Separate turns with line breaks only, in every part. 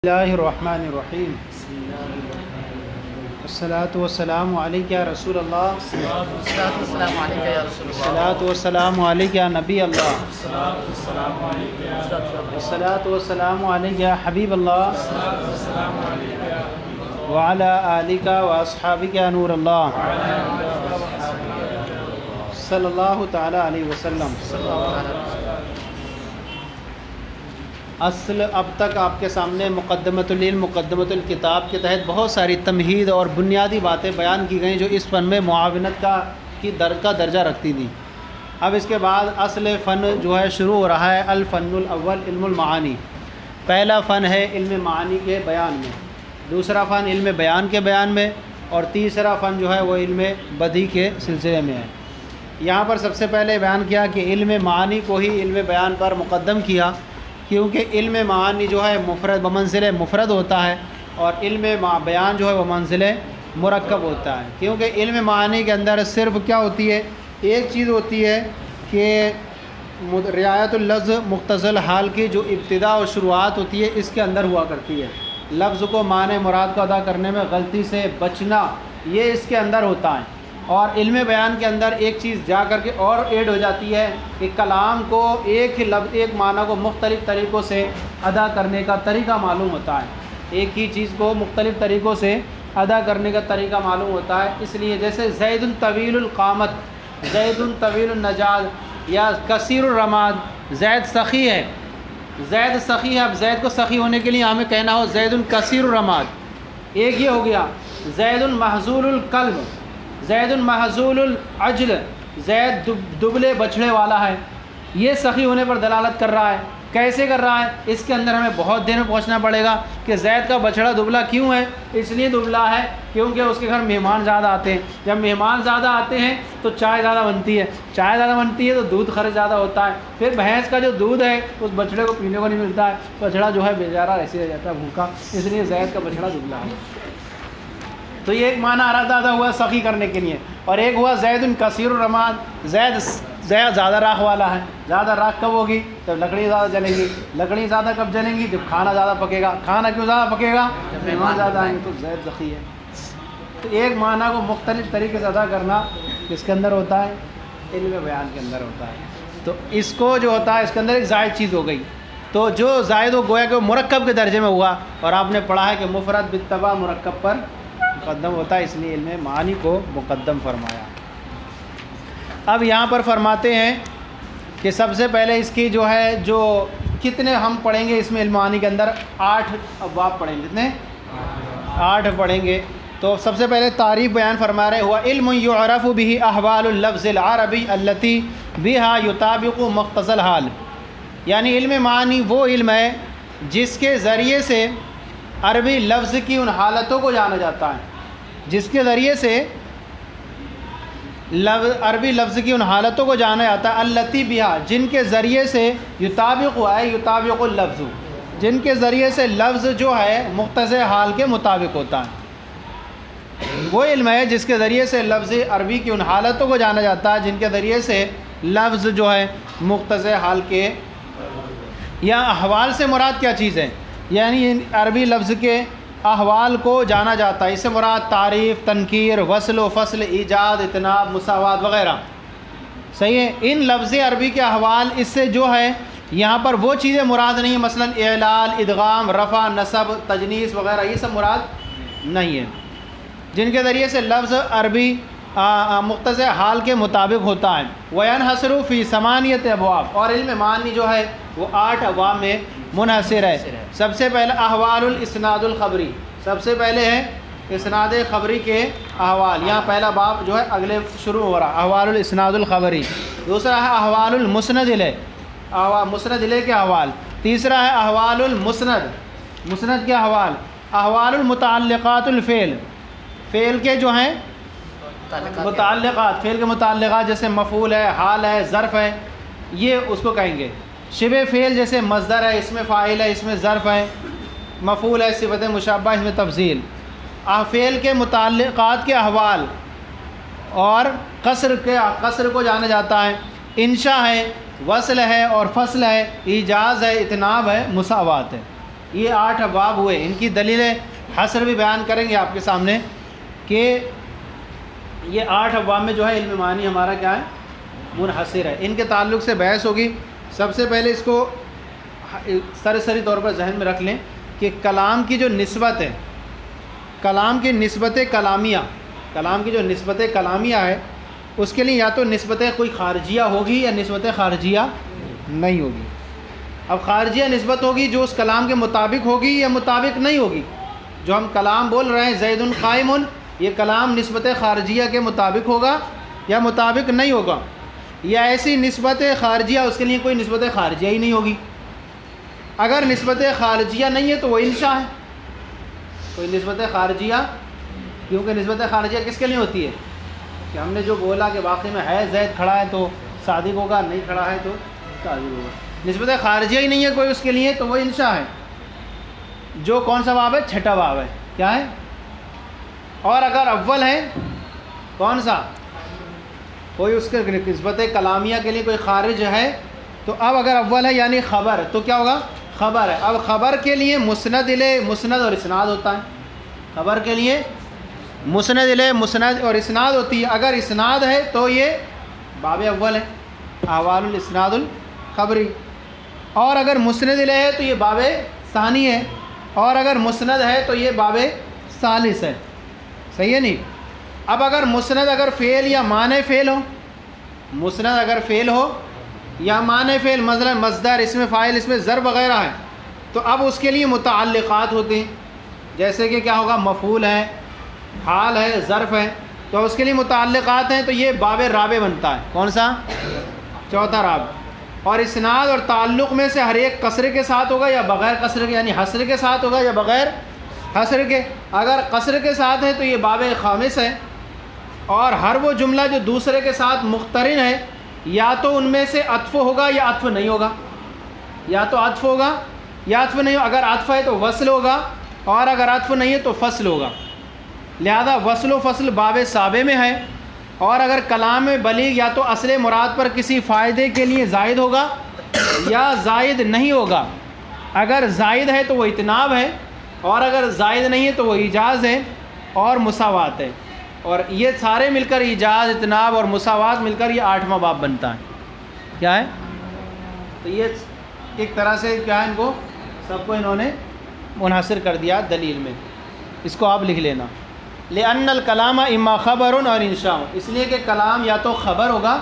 اللہ الرحمن الرحیم الصلاۃ والسلام علیک یا رسول اللہ الصلاۃ والسلام علیک یا نبی اللہ الصلاۃ والسلام علیک یا حبیب اللہ وعلی آلک واصحابک یا نور اللہ صلی اللہ تعالی علیہ وسلم۔ اصل اب تک آپ کے سامنے مقدمۃ العلم مقدمۃ الکتاب کے تحت بہت ساری تمہید اور بنیادی باتیں بیان کی گئیں جو اس فن میں معاونت کا درجہ رکھتی تھیں۔ اب اس کے بعد اصل فن جو ہے شروع ہو رہا ہے، الفن الاول علم المعانی۔ پہلا فن ہے علم معانی کے بیان میں، دوسرا فن علم بیان کے بیان میں، اور تیسرا فن جو ہے وہ علم بدیع کے سلسلے میں ہے۔ یہاں پر سب سے پہلے بیان کیا کہ علم معانی کو ہی علم بیان پر مقدم کیا، کیونکہ علم معانی جو ہے مفرد بمنزل مفرد ہوتا ہے، اور علم بیان جو ہے وہ منزل مرکب ہوتا ہے، کیونکہ علم معانی کے اندر صرف کیا ہوتی ہے، ایک چیز ہوتی ہے کہ رعایت اللفظ مقتضی الحال کی جو ابتدا اور شروعات ہوتی ہے اس کے اندر ہوا کرتی ہے۔ لفظ کو معنی مراد کو ادا کرنے میں غلطی سے بچنا، یہ اس کے اندر ہوتا ہے۔ اور علم بیان کے اندر ایک چیز جا کر کے اور ایڈ ہو جاتی ہے کہ کلام کو ایک لفظ ایک معنی کو مختلف طریقوں سے ادا کرنے کا طریقہ معلوم ہوتا ہے، ایک ہی چیز کو مختلف طریقوں سے ادا کرنے کا طریقہ معلوم ہوتا ہے۔ اس لیے جیسے زید طویل القامت، زید طویل النجاد، یا کثیر الرماد، زید سخی ہے، زید سخی ہے۔ اب زید کو سخی ہونے کے لیے ہمیں کہنا ہو زید کثیر الرماد، ایک یہ ہو گیا۔ زید محظول القلب، زید محظول العجل، زید دبلے بچھڑے والا ہے، یہ سخی ہونے پر دلالت کر رہا ہے۔ کیسے کر رہا ہے؟ اس کے اندر ہمیں بہت دیر میں پہنچنا پڑے گا کہ زید کا بچھڑا دبلا کیوں ہے؟ اس لیے دبلا ہے کیونکہ اس کے گھر مہمان زیادہ آتے ہیں، جب مہمان زیادہ آتے ہیں تو چائے زیادہ بنتی ہے، چائے زیادہ بنتی ہے تو دودھ خرچ زیادہ ہوتا ہے، پھر بھینس کا جو دودھ ہے اس بچڑے کو پینے کو نہیں ملتا ہے، بچڑا جو ہے بیچارہ ایسے رہ جاتا ہے بھوکا، اس لیے زید کا بچڑا دبلا ہے۔ تو یہ ایک معنی ارادہ ہوا سخی کرنے کے لیے، اور ایک ہوا زید کثیر الرماد، زید زیادہ راکھ والا ہے۔ زیادہ راکھ کب ہوگی؟ جب لکڑی زیادہ جلیں گی۔ لکڑی زیادہ کب جلیں گی؟ جب کھانا زیادہ پکے گا۔ کھانا کیوں زیادہ پکے گا؟ جب مہمان زیادہ آئیں گے، تو زید سخی ہے۔ تو ایک معنی کو مختلف طریقے سے ادا کرنا کس کے اندر ہوتا ہے؟ علم بیان کے اندر ہوتا ہے۔ تو اس کو جو ہوتا ہے اس کے اندر ایک زائد چیز ہو گئی، تو جو زائد ہو گویا کہ وہ مرکب کے درجے میں ہوا، اور آپ نے پڑھا ہے کہ مفرد بالطبع مرکب پر مقدم ہوتا ہے، اس لیے علم معانی کو مقدم فرمایا۔ اب یہاں پر فرماتے ہیں کہ سب سے پہلے اس کی جو ہے جو کتنے ہم پڑھیں گے اس میں علم معانی کے اندر 8 ابواب پڑھیں گے، کتنے؟ 8 پڑھیں گے۔ تو سب سے پہلے تعریف بیان فرما رہے ہوا علم یعرف به احوال اللفظ العربی التي بها يطابق مقتضى الحال، یعنی علم معانی وہ علم ہے جس کے ذریعے سے عربی لفظ کی ان حالتوں کو جانا جاتا ہے، جس کے ذریعے سے عربی لفظ کی ان حالتوں کو جانا جاتا ہے التی بہا، جن کے ذریعے سے یطابق ہے یطابق اللفظ، جن کے ذریعے سے لفظ جو ہے مقتضی حال کے مطابق ہوتا ہے۔ وہ علم ہے جس کے ذریعے سے لفظ عربی کی ان حالتوں کو جانا جاتا ہے جن کے ذریعے سے لفظ جو ہے مقتضی حال کے، یا احوال سے مراد کیا چیز ہے؟ یعنی عربی لفظ کے احوال کو جانا جاتا ہے، اس سے مراد تعریف، تنکیر، وصل و فصل، ایجاد، اتناب، مساوات وغیرہ، صحیح ہے۔ ان لفظ عربی کے احوال اس سے جو ہے یہاں پر وہ چیزیں مراد نہیں ہیں، مثلا اعلال، ادغام، رفع، نصب، تجنیس وغیرہ، یہ سب مراد نہیں ہے، جن کے ذریعے سے لفظ عربی مقتضی حال کے مطابق ہوتا ہے۔ وینحصر فی 8 ابواب، اور علم معانی جو ہے وہ 8 ابواب میں منحصر ہے۔ سب سے پہلے احوال الاسناد الخبری، سب سے پہلے ہے اسناد خبری کے احوال، یہاں پہلا باب جو ہے اگلے شروع ہو رہا، احوال الاسناد الخبری۔ دوسرا ہے احوال المسند الیہ، مسند الیہ کے احوال۔ تیسرا ہے احوال المسند، مسند کے احوال۔ احوال المتعلقات الفعل، فعل کے جو ہیں متعلقات، فعل کے متعلقات جیسے مفعول ہے، حال ہے، ظرف ہے، یہ اس کو کہیں گے۔ شبہ فعل جیسے مصدر ہے، اس میں فاعل ہے، اس میں ظرف ہے، مفعول ہے، صفت مشابہ، اس میں تفضیل۔ فعل کے متعلقات کے احوال، اور قصر کو جانا جاتا ہے، انشاء ہے، وصل ہے اور فصل ہے، ایجاز ہے، اتناب ہے، مساوات ہے۔ یہ 8 ابواب ہوئے، ان کی دلیل حصر بھی بیان کریں گے آپ کے سامنے کہ یہ 8 ابواب میں جو ہے علم معانی ہمارا کیا ہے، منحصر ہے۔ ان کے تعلق سے بحث ہوگی۔ سب سے پہلے اس کو سرسری طور پر ذہن میں رکھ لیں کہ کلام کی جو نسبت ہے، کلام کی نسبت کلامیہ، کلام کی جو نسبت کلامیہ ہے اس کے لیے یا تو نسبت کوئی خارجیہ ہوگی یا نسبت خارجیہ نہیں ہوگی۔ اب خارجیہ نسبت ہوگی جو اس کلام کے مطابق ہوگی یا مطابق نہیں ہوگی۔ جو ہم کلام بول رہے ہیں زید قائم، یہ کلام نسبت خارجیہ کے مطابق ہوگا یا مطابق نہیں ہوگا، یا ایسی نسبت خارجیہ اس کے لیے کوئی نسبت خارجیہ ہی نہیں ہوگی۔ اگر نسبت خارجیہ نہیں ہے تو وہ انشاء ہے، کوئی نسبت خارجیہ، کیونکہ نسبت خارجیہ کس کے لیے ہوتی ہے کہ ہم نے جو بولا کہ واقعی میں ہے زید کھڑا ہے تو صادق ہوگا، نہیں کھڑا ہے تو کاذب ہوگا۔ نسبت خارجیہ ہی نہیں ہے کوئی اس کے لیے تو وہ انشاء ہے، جو کون سا باب ہے، چھٹا باب ہے، کیا ہے۔ اور اگر اول ہے کون سا، کوئی اس کے نسبت کلامیہ کے لیے کوئی خارج ہے تو اب اگر اول ہے یعنی خبر تو کیا ہوگا، خبر ہے۔ اب خبر کے لیے مسند اور اسناد ہوتا ہے، خبر کے لیے مسند اور اسناد ہوتی ہے۔ اگر اسناد ہے تو یہ باب اول ہے، احوال الاسناد الخبری، اور اگر مسند ہے تو یہ باب ثانی ہے، اور اگر مسند ہے تو یہ باب ثالث ہے، صحیح ہے نہیں۔ اب اگر مسند اگر فعل یا معنی فعل ہو، مسند اگر فعل ہو یا معنی فعل، مثلا مصدر، اسم فاعل، اسم ظرف وغیرہ ہے، تو اب اس کے لیے متعلقات ہوتے ہیں، جیسے کہ کیا ہوگا، مفعول ہے، حال ہے، ظرف ہے، تو اس کے لیے متعلقات ہیں، تو یہ باب رابع بنتا ہے۔ کون سا، چوتھا رابع۔ اور اسناد اور تعلق میں سے ہر ایک قصر کے ساتھ ہوگا یا بغیر قصر کے، یعنی حصر کے ساتھ ہوگا یا بغیر حصر کے۔ اگر قصر کے ساتھ ہے تو یہ باب خامس ہے۔ اور ہر وہ جملہ جو دوسرے کے ساتھ مقترن ہے، یا تو ان میں سے عطف ہوگا یا عطف نہیں ہوگا، یا تو عطف ہوگا یا عطف نہیں ہوگا۔ اگر عطف ہے تو وصل ہوگا، اور اگر عطف نہیں ہے تو فصل ہوگا۔ لہذا وصل و فصل باب سابع میں ہے۔ اور اگر کلام بلیغ یا تو اصل مراد پر کسی فائدے کے لیے زائد ہوگا یا زائد نہیں ہوگا۔ اگر زائد ہے تو وہ اتناب ہے، اور اگر زائد نہیں ہے تو وہ ایجاز ہے اور مساوات ہے۔ اور یہ سارے مل کر، ایجاز، اتناب اور مساوات مل کر یہ 8واں باب بنتا ہے۔ کیا ہے، تو یہ ایک طرح سے کیا ہے، ان کو سب کو انہوں نے منحصر کر دیا دلیل میں۔ اس کو آپ لکھ لینا، لأن الکلام اما خبر اور انشاء، اس لیے کہ کلام یا تو خبر ہوگا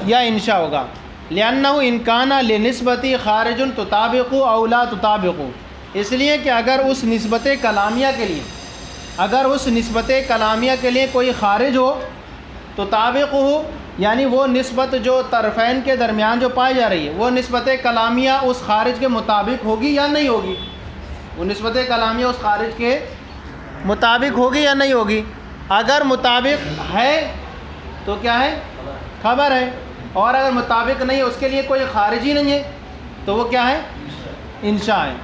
یا انشاء ہوگا۔ لأنه ان کان لنسبت خارج تطابق او لا تطابق، اس لیے کہ اگر اس نسبت کلامیہ کے لیے، اگر اس نسبت کلامیہ کے لیے کوئی خارج ہو تو تابق ہو، یعنی وہ نسبت جو طرفین کے درمیان جو پائی جا رہی ہے، وہ نسبت کلامیہ اس خارج کے مطابق ہوگی یا نہیں ہوگی، وہ نسبت کلامیہ اس خارج کے مطابق ہوگی یا نہیں ہوگی۔ اگر مطابق ہے تو کیا ہے، خبر ہے، اور اگر مطابق نہیں ہے، اس کے لیے کوئی خارج ہی نہیں ہے، تو وہ کیا ہے، انشاء ہے۔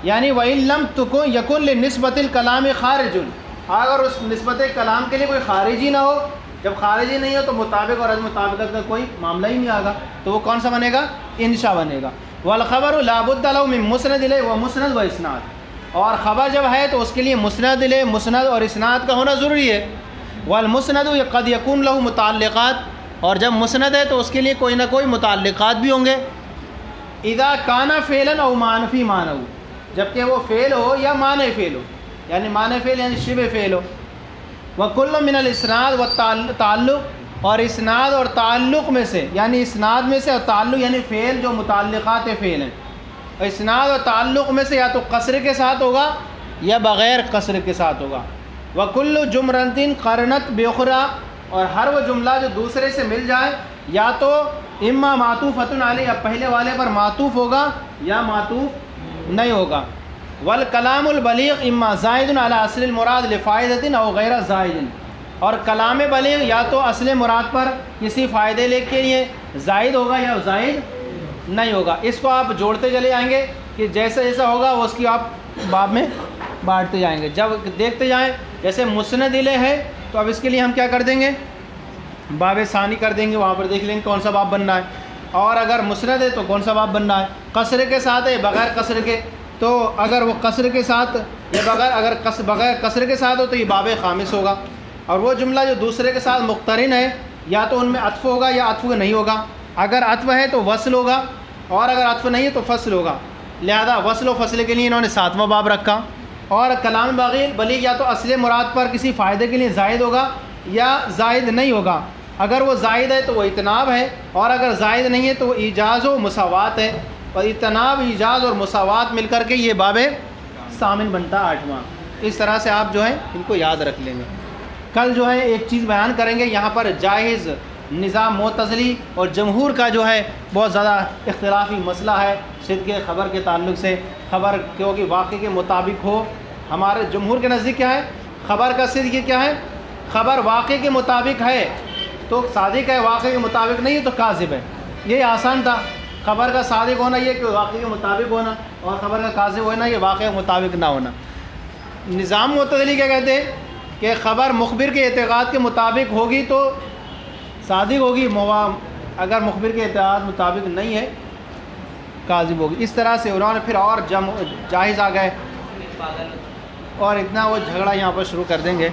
یعنی وَإِن لَمْ يَكُنْ لِنِسْبَةِ الْكَلَامِ خَارِجٌ، اگر اس نسبت کلام کے لیے کوئی خارج ہی نہ ہو، جب خارج ہی نہیں ہو تو مطابق اور عدم مطابقت کا کوئی معاملہ ہی نہیں آگا، تو وہ کون سا بنے گا، انشاء بنے گا۔ وَالْخَبَرُ لَا بُدَّ لَهُ مِن مُسْنَدٍ إِلَيْهِ وَمُسْنَدٍ وَإِسْنَادٍ، اور خبر جب ہے تو اس کے لیے مسند لے، مسند اور اسناد کا ہونا ضروری ہے۔ والمسند قد یکون له متعلقات، اور جب مسند ہے تو اس کے لیے کوئی نہ کوئی متعلقات بھی ہوں گے۔ اذا کان فعلا او معنی فی معنی، جبکہ وہ فعل ہو یا معنی فعل ہو، یعنی معنی فعل یعنی شبہ فعل ہو۔ وکل من الاسناد والتعلق، اور اسناد اور تعلق میں سے، یعنی اسناد میں سے، اور تعلق یعنی فعل جو متعلقات فعل ہیں، اسناد اور تعلق میں سے یا تو قصر کے ساتھ ہوگا یا بغیر قصر کے ساتھ ہوگا۔ وَكُلُّ جُمْرَةٍ قَرَنَتْ بِأُخْرَىٰ، اور ہر وہ جملہ جو دوسرے سے مل جائے، یا تو اما معطوفۃ علیہ، یا پہلے والے پر معطوف ہوگا یا معطوف نہیں ہوگا۔ وَالْكَلَامُ الْبَلِيغُ اما زائد علی اصل المراد لفائدۃ او غیر زائد، اور کلام بلیغ یا تو اصل مراد پر کسی فائدے کے لیے زائد ہوگا یا زائد نہیں ہوگا۔ اس کو آپ جوڑتے چلے جائیں گے کہ جیسا جیسا ہوگا وہ اس کی آپ باب میں بانٹتے جائیں گے، جب دیکھتے جائیں۔ جیسے مسند الیہ ہے تو اب اس کے لیے ہم کیا کر دیں گے، باب ثانی کر دیں گے، وہاں پر دیکھ لیں گے کون سا باب بننا ہے۔ اور اگر مسند ہے تو کون سا باب بننا ہے، قصر کے ساتھ ہے بغیر قصر کے، تو اگر وہ قصر کے ساتھ یا بغیر قصر کے ساتھ ہو تو یہ باب خامس ہوگا. اور وہ جملہ جو دوسرے کے ساتھ مقترن ہے یا تو ان میں عطف ہوگا یا عطف نہیں ہوگا. اگر عطف ہے تو وصل ہوگا اور اگر عطف نہیں ہے تو فصل ہوگا. لہذا وصل و فصل کے لیے انہوں نے 7واں باب رکھا. اور کلام بلیغ یا تو اصل مراد پر کسی فائدے کے لیے زائد ہوگا یا زائد نہیں ہوگا. اگر وہ زائد ہے تو وہ اتناب ہے اور اگر زائد نہیں ہے تو وہ ایجاز و مساوات ہے. اور اتناب، ایجاز اور مساوات مل کر کے یہ باب ثامن بنتا 8واں. اس طرح سے آپ جو ہے ان کو یاد رکھ لیں گے. کل جو ہے ایک چیز بیان کریں گے یہاں پر جائز نظام معتزلی اور جمہور کا جو ہے بہت زیادہ اختلافی مسئلہ ہے صدق خبر کے تعلق سے. خبر کیونکہ واقعے کے مطابق ہو، ہمارے جمہور کے نزدیک کیا ہے؟ خبر کا صدق کیا ہے؟ خبر واقعے کے مطابق ہے تو صادق ہے، واقعے کے مطابق نہیں ہے تو کاذب ہے. یہ آسان تھا. خبر کا صادق ہونا یہ کہ واقعے کے مطابق ہونا، اور خبر کا کاذب ہونا یہ واقعے کے مطابق نہ ہونا. نظام معتزلی کیا کہتے ہیں کہ خبر مخبر کے اعتقاد کے مطابق ہوگی تو صادق ہوگی، اگر مخبر کے اعتقاد مطابق نہیں ہے کاذب ہوگی. اس طرح سے انہوں نے پھر اور جائز آ گئے اور اتنا وہ جھگڑا یہاں پر شروع کر دیں گے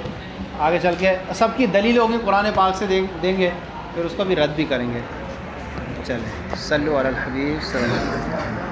آگے چل کے. سب کی دلیل ہوگی قرآن پاک سے دیں گے، پھر اس کو بھی رد بھی کریں گے. چلیں صلو علی الحبیب صلی اللہ علیہ وسلم.